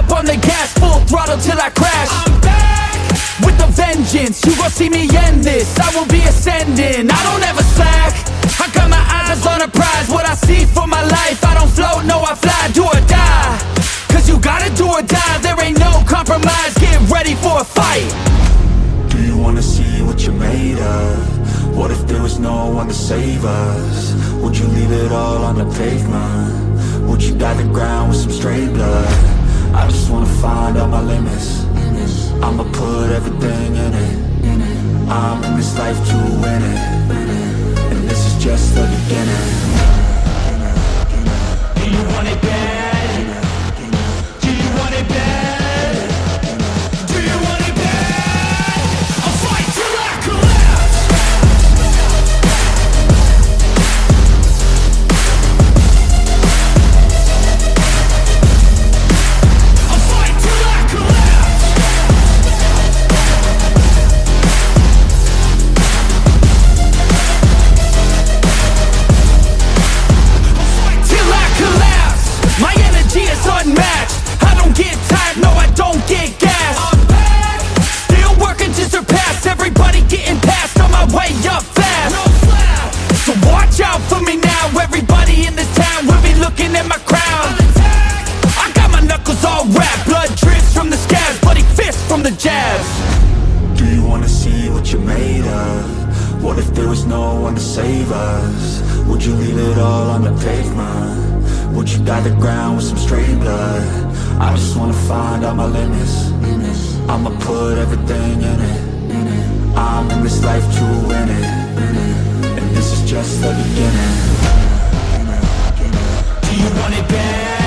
stop on the gas, full throttle till I crash. I'm back with a vengeance, you gon' see me end this. I will be ascending, I don't ever slack. I got my eyes on a prize, what I see for my life. I don't float, no I fly, do or die. Cause you gotta do or die, there ain't no compromise. Get ready for a fight. Do you wanna see what you're made of? What if there was no one to save us? Would you leave it all on the pavement? Would you dye the ground with some stray blood? I just wanna find out my limits. I'ma put everything in it. I'm in this life to win it, and this is just the beginning. Do you want it bad? Do you want it bad? Do you want it bad? I'll fight till I collapse. I'll fight till I collapse. I'll fight till I collapse. My energy is unmatched. I don't get tired, no I don't get gas. I'm back, still working to surpass everybody, getting past on my way up fast. No slap. So watch out for me now, everybody in this town will be looking at my crown. I got my knuckles all wrapped, blood drips from the scabs, bloody fists from the jabs. Do you wanna see what you're made of? What if there was no one to save us? Would you leave it all on the pavement? Would you dye the ground with some stray blood? I just wanna find out my limits. I'ma put everything in it. I'm in this life to win it, and this is just the beginning. Do you want it bad?